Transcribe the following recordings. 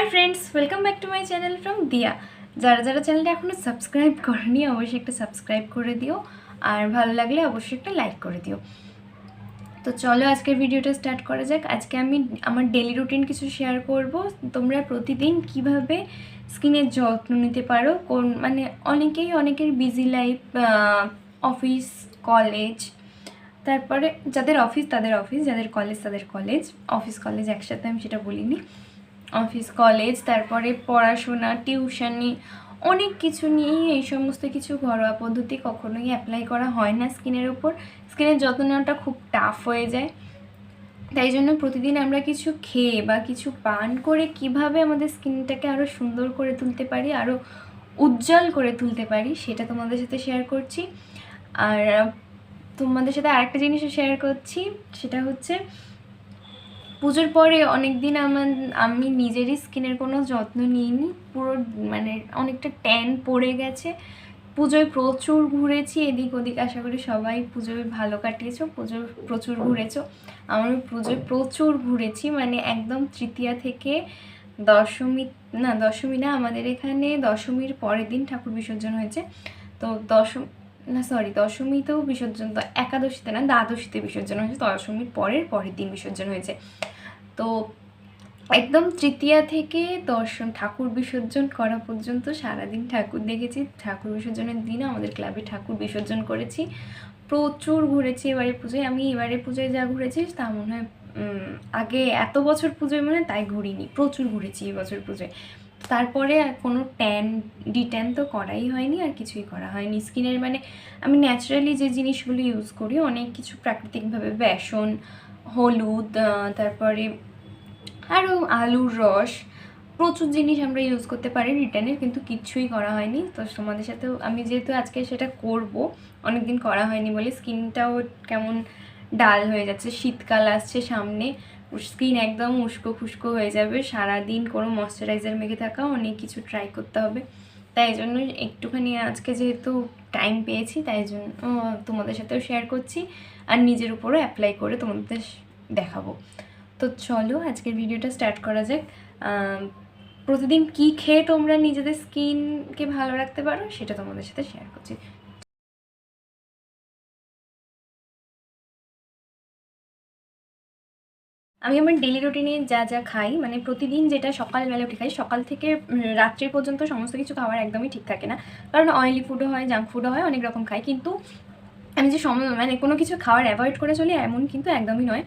High friends welcome back to my channel from Diya. যারা যারা চ্যানেলটা এখনও সাবস্ক্রাইব করেনি অবশ্যই একটা সাবস্ক্রাইব করে দিও, আর ভালো লাগলে অবশ্যই একটা লাইক করে দিও। তো চলো আজকের ভিডিওটা স্টার্ট করা যাক। আজকে আমি আমার ডেলি রুটিন কিছু শেয়ার করব। তোমরা প্রতিদিন কিভাবে স্কিনের যত্ন নিতে পারো, কোন মানে অনেকের বিজি লাইফ, অফিস কলেজ, তারপরে যাদের অফিস তাদের অফিস, যাদের কলেজ তাদের কলেজ, অফিস কলেজ একসাথে আমি সেটা বলিনি, অফিস কলেজ, তারপরে পড়াশোনা, টিউশনি, অনেক কিছু নিয়েই এই সমস্ত কিছু ঘরোয়া পদ্ধতি কখনোই অ্যাপ্লাই করা হয় না স্কিনের উপর। স্কিনের যত্ন নেওয়াটা খুব টাফ হয়ে যায়, তাই জন্য প্রতিদিন আমরা কিছু খেয়ে বা কিছু পান করে কিভাবে আমাদের স্কিনটাকে আরও সুন্দর করে তুলতে পারি, আরও উজ্জ্বল করে তুলতে পারি, সেটা তোমাদের সাথে শেয়ার করছি। আর তোমাদের সাথে আরেকটা জিনিসও শেয়ার করছি, সেটা হচ্ছে পুজোর পরে অনেক দিন আমি নিজেরই স্কিনের কোনো যত্ন নিইনি, পুরো মানে অনেকটা ট্যান পড়ে গেছে। পুজোয় প্রচুর ঘুরেছি এদিক ওদিক, আশা করি সবাই পুজোয় ভালো কাটিয়েছো, পুজোর প্রচুর ঘুরেছো। আমার পুজোয় প্রচুর ঘুরেছি, মানে একদম তৃতীয়া থেকে দশমী না, আমাদের এখানে দশমীর পরের দিন ঠাকুর বিসর্জন হয়েছে। তো দশমীতেও বিসর্জন, তো একাদশীতে না, দ্বাদশীতে বিসর্জন হয়েছে, দশমীর পরের দিন বিসর্জন হয়েছে। তো একদম তৃতীয়া থেকে ঠাকুর বিসর্জন করা পর্যন্ত সারাদিন ঠাকুর দেখেছি। ঠাকুর বিসর্জনের দিন আমাদের ক্লাবে ঠাকুর বিসর্জন করেছি, প্রচুর ঘুরেছি এবারে পুজোয় যা ঘুরেছি তা মনে হয় আগে এত বছর পুজোয় মনে হয় তাই ঘুরিনি, প্রচুর ঘুরেছি এবছর পুজোয়। তারপরে কোনো ডিট্যান তো করাই হয়নি, আর কিছুই করা হয়নি স্কিনের, মানে আমি ন্যাচারালি যে জিনিসগুলো ইউজ করি অনেক কিছু প্রাকৃতিকভাবে, বেসন, হলুদ, তারপরে আরও আলুর রস, প্রচুর জিনিস আমরা ইউজ করতে পারি রিটার্নের, কিন্তু কিচ্ছুই করা হয়নি। তো তোমাদের সাথেও আমি যেহেতু আজকে সেটা করব, অনেকদিন করা হয়নি বলে স্কিনটাও কেমন ডাল হয়ে যাচ্ছে, শীতকাল আসছে সামনে, স্কিন একদম উস্কো খুস্কো হয়ে যাবে, সারাদিন কোনো ময়শ্চারাইজার মেখে থাকা, অনেক কিছু ট্রাই করতে হবে। তাই জন্য একটুখানি আজকে যেহেতু টাইম পেয়েছি তাই জন্য তোমাদের সাথেও শেয়ার করছি, আর নিজের উপরও অ্যাপ্লাই করে তোমাদের দেখাবো। তো চলো আজকের ভিডিওটা স্টার্ট করা যাক। প্রতিদিন কি খেয়ে তোমরা নিজেদের স্কিনকে ভালো রাখতে পারো সেটা তোমাদের সাথে শেয়ার করছি। আমি আমার ডেলি রুটিনে যা যা খাই, মানে প্রতিদিন যেটা সকালবেলা উঠে খাই, সকাল থেকে রাত্রি পর্যন্ত সমস্ত কিছু খাওয়ার একদমই ঠিক থাকে না, কারণ অয়েলি ফুডও হয়, জাঙ্ক ফুডও হয়, অনেক রকম খাই। কিন্তু আমি যে মানে কোনো কিছু খাওয়ার অ্যাভয়েড করে চলি এমন কিন্তু একদমই নয়,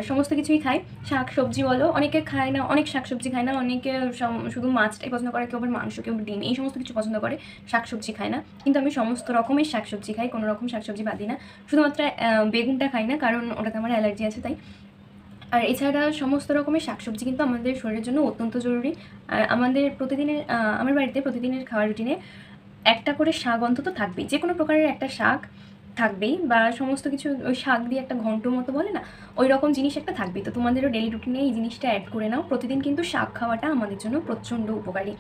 সমস্ত কিছুই খাই। শাক সবজি বলো, অনেকে খায় না, অনেক শাক সবজি খায় না, অনেকে শুধু মাছটাই পছন্দ করে, কেউ আবার মাংস, কেউ ডিম, এই সমস্ত কিছু পছন্দ করে, শাক সবজি খায় না। কিন্তু আমি সমস্ত রকমের শাক সবজি খাই, কোনো রকম শাক সবজি বাদ দিই না। শুধুমাত্র বেগুনটা খাই না, কারণ ওটাতে আমার অ্যালার্জি আছে তাই। আর এছাড়া সমস্ত রকমের শাকসবজি কিন্তু আমাদের শরীরের জন্য অত্যন্ত জরুরি। আর আমাদের প্রতিদিনের আমার বাড়িতে প্রতিদিনের খাওয়ার রুটিনে একটা করে শাক অন্তত থাকবেই, যে কোনো প্রকারের একটা শাক থাকবেই, বা সমস্ত কিছু ওই শাক দিয়ে একটা ঘন্ট মতো বলে না, ওই রকম জিনিস একটা থাকবেই। তো তোমাদেরও ডেলি রুটিনে এই জিনিসটা অ্যাড করে নাও। প্রতিদিন কিন্তু শাক খাওয়াটা আমাদের জন্য প্রচণ্ড উপকারী।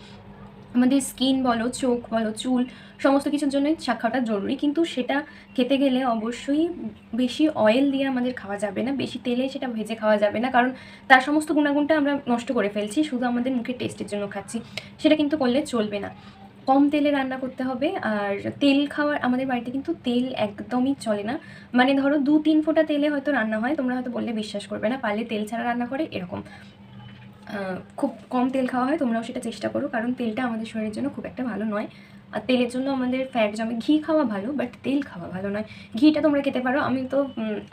আমাদের স্কিন বলো, চোখ বলো, চুল, সমস্ত কিছুর জন্যই শাক খাওয়াটা জরুরি। কিন্তু সেটা খেতে গেলে অবশ্যই বেশি অয়েল দিয়ে আমাদের খাওয়া যাবে না, বেশি তেলে সেটা ভেজে খাওয়া যাবে না, কারণ তার সমস্ত গুণাগুণটা আমরা নষ্ট করে ফেলছি, শুধু আমাদের মুখের টেস্টের জন্য খাচ্ছি, সেটা কিন্তু করলে চলবে না। কম তেলে রান্না করতে হবে। আর তেল খাওয়ার, আমাদের বাড়িতে কিন্তু তেল একদমই চলে না, মানে ধরো 2-3 ফোঁটা তেলে হয়তো রান্না হয়, তোমরা হয়তো বললে বিশ্বাস করবে না, পারলে তেল ছাড়া রান্না করে এরকম, খুব কম তেল খাওয়া হয়। তোমরাও সেটা চেষ্টা করো, কারণ তেলটা আমাদের শরীরের জন্য খুব একটা ভালো নয়। আর তেলের জন্য আমাদের ফ্যাট জমে। ঘি খাওয়া ভালো, বাট তেল খাওয়া ভালো নয়। ঘিটা তোমরা খেতে পারো, আমি তো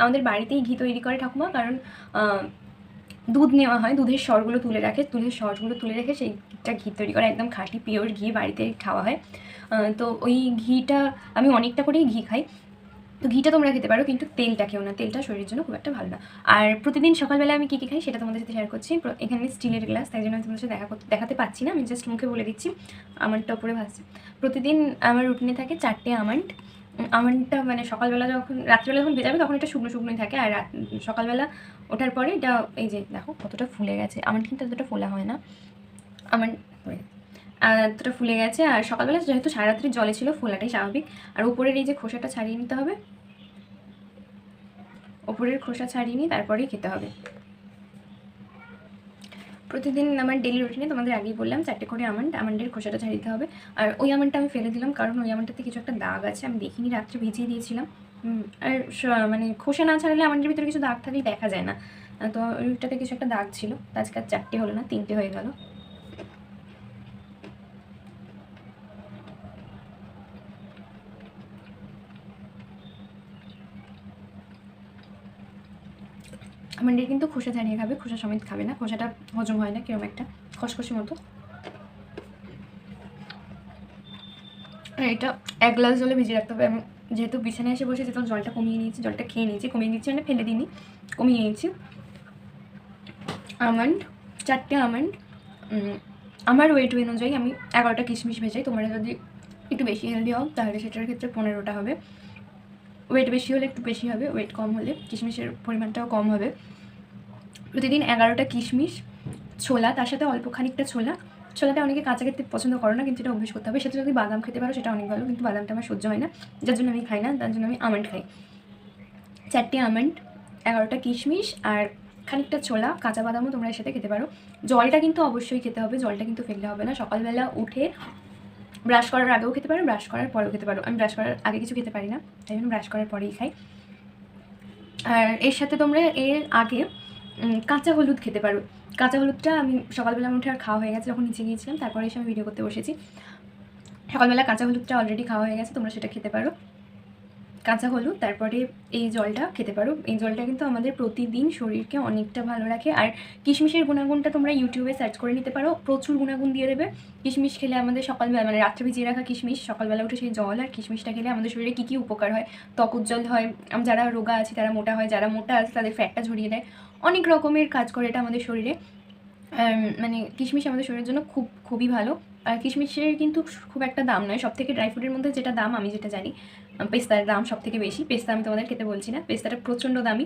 আমাদের বাড়িতেই ঘি তৈরি করে ঠাকুমা, কারণ দুধ নেওয়া হয়, দুধের সরগুলো তুলে রাখে, দুধের সরগুলো তুলে রেখে সেইটা ঘি তৈরি করে, একদম খাঁটি পিওর ঘি বাড়িতে খাওয়া হয়। তো ওই ঘিটা আমি অনেকটা করেই ঘি খাই। তো ঘিটা তোমরা খেতে পারো, কিন্তু তেলটা খেও না, তেলটা শরীরের জন্য খুব একটা ভালো না। আর প্রতিদিন সকালবেলা আমি কী কী খাই সেটা তোমাদের সাথে শেয়ার করছি। এখানে স্টিলের গ্লাস, তাই জন্য আমি তোমাদের সাথে দেখাতে পাচ্ছি না, আমি জাস্ট মুখে বলে দিচ্ছি। আমন্ডটা উপরে ভাসছে। প্রতিদিন আমার রুটিনে থাকে 4টে আমন্ড। আমন্ডটা মানে সকালবেলা যখন, রাত্রিবেলা যখন ভেজাবে তখন এটা শুকনো শুকনোই থাকে, আর সকালবেলা ওঠার পরে এটা, এই যে দেখো কতটা ফুলে গেছে, আমন্ড কিন্তু এতটা ফোলা হয় না, আমন্ড এতটা ফুলে গেছে। আর সকালবেলা যেহেতু সারা রাত্রি জলে ছিল, ফোলাটাই স্বাভাবিক। আর উপরের এই যে খোসাটা ছাড়িয়ে নিতে হবে, ওপরের খোসা ছাড়িয়ে নিয়ে তারপরেই খেতে হবে। প্রতিদিন আমার ডেলি রুটিনে তোমাদের আগেই বললাম 4টে করে আমন্ডের খোসাটা ছাড়িয়ে দিতে হবে। আর ওই আমন্ডটা আমি ফেলে দিলাম কারণ ওই আমন্ডটাতে কিছু একটা দাগ আছে, আমি দেখিনি, রাত্রে ভিজিয়ে দিয়েছিলাম। আর মানে খোসা না ছাড়ালে আমন্ডের ভিতরে কিছু দাগ থাকলেই দেখা যায় না, তো ওইটাতে কিছু একটা দাগ ছিল। আজকে আর 4টে হলো না, 3টে হয়ে গেল। আমন্ডের কিন্তু খোসা ছাড়িয়ে খাবে, খোসা সমেত খাবে না, খোসাটা হজম হয় না, কিরকম একটা খসখসে মতো। আর এটা 1 গ্লাস জলে ভিজিয়ে রাখতে হবে। আমি যেহেতু বিছানায় এসে বসেছি তো জলটা কমিয়ে নিয়েছি, জলটা খেয়ে নিয়েছি, কমিয়ে নিয়েছি মানে ফেলে দিইনি, কমিয়ে নিয়েছি। আমন্ড 4টে আমন্ড, আমার ওয়েট অনুযায়ী আমি 11টা কিশমিশ ভেজাই। তোমরা যদি একটু বেশি হেলদি হও তাহলে সেটার ক্ষেত্রে 15টা হবে। ওয়েট বেশি হলে একটু বেশি হবে, ওয়েট কম হলে কিশমিশের পরিমাণটাও কম হবে। প্রতিদিন 11টা কিশমিশ, ছোলা, তার সাথে অল্প খানিকটা ছোলাটা অনেকে কাঁচা খেতে পছন্দ করো না, কিন্তু এটা অভ্যেস করতে হবে। সেটা যদি বাদাম খেতে পারো সেটা অনেক ভালো, কিন্তু বাদামটা আমার সহ্য হয় না, যার জন্য আমি খাই না, তার জন্য আমি আমন্ড খাই। 4টে আমন্ড, 11টা কিশমিশ আর খানিকটা ছোলা, কাঁচা বাদামও তোমরা এর সাথে খেতে পারো। জলটা কিন্তু অবশ্যই খেতে হবে, জলটা কিন্তু ফেললে হবে না। সকালবেলা উঠে ব্রাশ করার আগেও খেতে পারো, ব্রাশ করার পরেও খেতে পারো। আমি ব্রাশ করার আগে কিছু খেতে পারি না, তাই জন্য ব্রাশ করার পরেই খাই। আর এর সাথে তোমরা এর আগে কাঁচা হলুদ খেতে পারো। কাঁচা হলুদটা আমি সকালবেলা উঠে আর খাওয়া হয়ে গেছে, যখন নিচে গিয়েছিলাম তারপরে এসে আমি ভিডিও করতে বসেছি। সকালবেলা কাঁচা হলুদটা অলরেডি খাওয়া হয়ে গেছে, তোমরা সেটা খেতে পারো। কাঁচা হলুদ, তারপরে এই জলটা খেতে পারো। এই জলটা কিন্তু আমাদের প্রতিদিন শরীরকে অনেকটা ভালো রাখে। আর কিশমিশের গুণাগুণটা তোমরা ইউটিউবে সার্চ করে নিতে পারো, প্রচুর গুণাগুণ দিয়ে দেবে। কিশমিশ খেলে আমাদের সকালবেলা মানে রাত্রে ভিজিয়ে রাখা কিশমিশ, সকালবেলা উঠে সেই জল আর কিশমিশটা খেলে আমাদের শরীরে কী কী উপকার হয়। ত্বক উজ্জ্বল হয়, যারা রোগা আছে তারা মোটা হয়, যারা মোটা আছে তাদের ফ্যাটটা ঝরিয়ে দেয়, অনেক রকমের কাজ করে এটা আমাদের শরীরে। মানে কিশমিশ আমাদের শরীরের জন্য খুবই ভালো। আর কিশমিশের কিন্তু খুব একটা দাম নয়, সব থেকে ড্রাই ফ্রুটের মধ্যে যেটা দাম আমি যেটা জানি, পেস্তার দাম সব থেকে বেশি। পেস্তা আমি তোমাদের খেতে বলছি না, পেস্তাটা প্রচণ্ড দামি।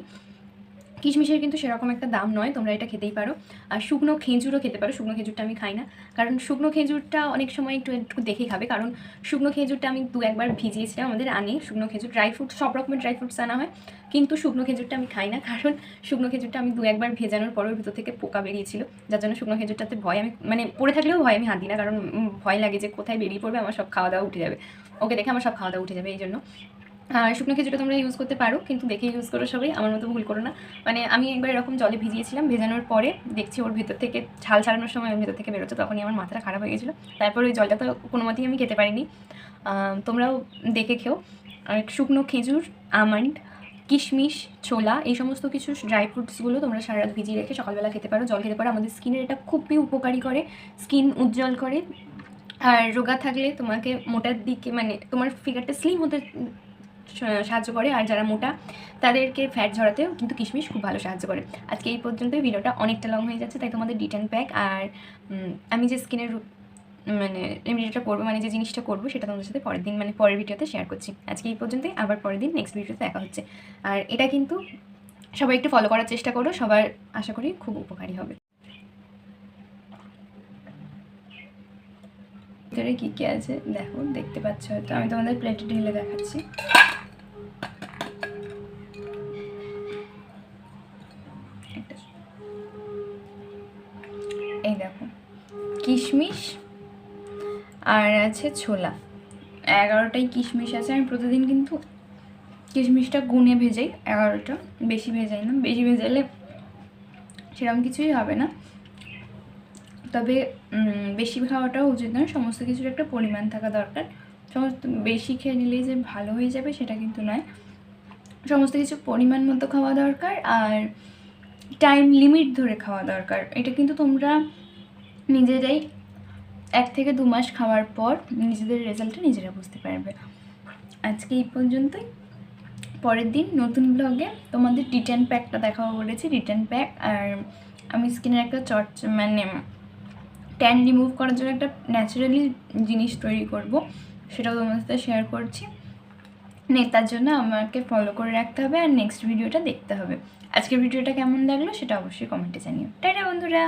কিশমিশের কিন্তু সেরকম একটা দাম নয়, তোমরা এটা খেতেই পারো। আর শুকনো খেজুরও খেতে পারো, শুকনো খেজুরটা আমি খাই না, কারণ শুকনো খেজুরটা অনেক সময় একটু দেখে খাবে, কারণ শুকনো খেজুরটা আমি 2-1 বার ভিজিয়েছিলাম, আমাদের আনে শুকনো খেজুর, ড্রাই ফ্রুট সব রকমের ড্রাই ফ্রুটস আনা হয়, কিন্তু শুকনো খেজুরটা আমি খাই না, কারণ শুকনো খেজুরটা আমি 2-1 বার ভেজানোর পরের ভিতর থেকে পোকা বেরিয়েছিল, যার জন্য শুকনো খেজুরটাতে ভয়, আমি মানে পড়ে থাকলেও ভয় আমি হাত দিই না, কারণ ভয় লাগে যে কোথায় বেরিয়ে পড়বে, আমার সব খাওয়া দাওয়া উঠে যাবে, ওকে দেখে আমার সব খাওয়া দাওয়া উঠে যাবে, এই জন্য। আর শুকনো খেজুরটা তোমরা ইউজ করতে পারো, কিন্তু দেখে ইউজ করো সবাই, আমার মতো ভুল করো না। মানে আমি একবার এরকম জলে ভিজিয়েছিলাম, ভেজানোর পরে দেখছি ওর ভেতর থেকে ছাল ছাড়ানোর সময় ওর ভেতর থেকে বেরোচ্ছে, তখনই আমার মাথাটা খারাপ হয়ে গেছিলো। তারপর ওই জলটা তো কোনো মতেই আমি খেতে পারিনি। তোমরাও দেখে খেও। আর শুকনো খেজুর, আমন্ড, কিশমিশ, ছোলা, এই সমস্ত কিছু ড্রাই ফ্রুটসগুলো তোমরা সারা রাত ভিজিয়ে রেখে সকালবেলা খেতে পারো, জল খেতে পারো। আমাদের স্কিনের এটা খুবই উপকারী করে, স্কিন উজ্জ্বল করে। আর রোগা থাকলে তোমাকে মোটার দিকে মানে তোমার ফিগারটা স্লিম হতে সাহায্য করে, আর যারা মোটা তাদেরকে ফ্যাট ঝরাতেও কিন্তু কিশমিশ খুব ভালো সাহায্য করে। আজকে এই পর্যন্তই, ভিডিওটা অনেকটা লং হয়ে যাচ্ছে, তাই তোমাদের ডিটেন প্যাক আর আমি যে স্কিনের মানে রেমেডিটা করবো, মানে যে জিনিসটা করবো সেটা তোমাদের সাথে পরের দিন মানে পরের ভিডিওতে শেয়ার করছি। আজকে এই পর্যন্তই, আবার পরের দিন নেক্সট ভিডিওতে দেখা হচ্ছে। আর এটা কিন্তু সবাই একটু ফলো করার চেষ্টা করো, সবার আশা করি খুব উপকারী হবে। ভিতরে কী কী আছে দেখো, দেখতে পাচ্ছ হয়তো, আমি তোমাদের প্লেটে ঢেলে দেখাচ্ছি। এই দেখো, কিশমিশ আর আছে ছোলা, 11টাই কিশমিশ আছে। আমি প্রতিদিন কিন্তু কিশমিশটা গুনে ভেজাই, 11টা, বেশি ভেজাই না, বেশি ভেজালে সেরকম কিছুই হবে না, তবে বেশি খাওয়াটাও উচিত নয়, সমস্ত কিছুর একটা পরিমাণ থাকা দরকার। সমস্ত বেশি খেয়ে নিলেই যে ভালো হয়ে যাবে সেটা কিন্তু নয়, সমস্ত কিছু পরিমাণ মতো খাওয়া দরকার, আর টাইম লিমিট ধরে খাওয়া দরকার। এটা কিন্তু তোমরা নিজেরাই 1 থেকে 2 মাস খাওয়ার পর নিজেদের রেজাল্টটা নিজেরা বুঝতে পারবে। আজকে এই পর্যন্তই, পরের দিন নতুন ব্লগে তোমাদের ডিটেন প্যাকটা দেখাবো বলেছি, ডিটেন প্যাক। আর আমি স্কিনের একটা মানে ট্যান রিমুভ করার জন্য একটা ন্যাচারালি জিনিস তৈরি করব, সেটাও তোমাদের সাথে শেয়ার করছি। তার জন্য আমাকে ফলো করে রাখতে হবে আর নেক্সট ভিডিওটা দেখতে হবে। আজকের ভিডিওটা কেমন লাগলো সেটা অবশ্যই কমেন্টে জানিও। টাটা বন্ধুরা।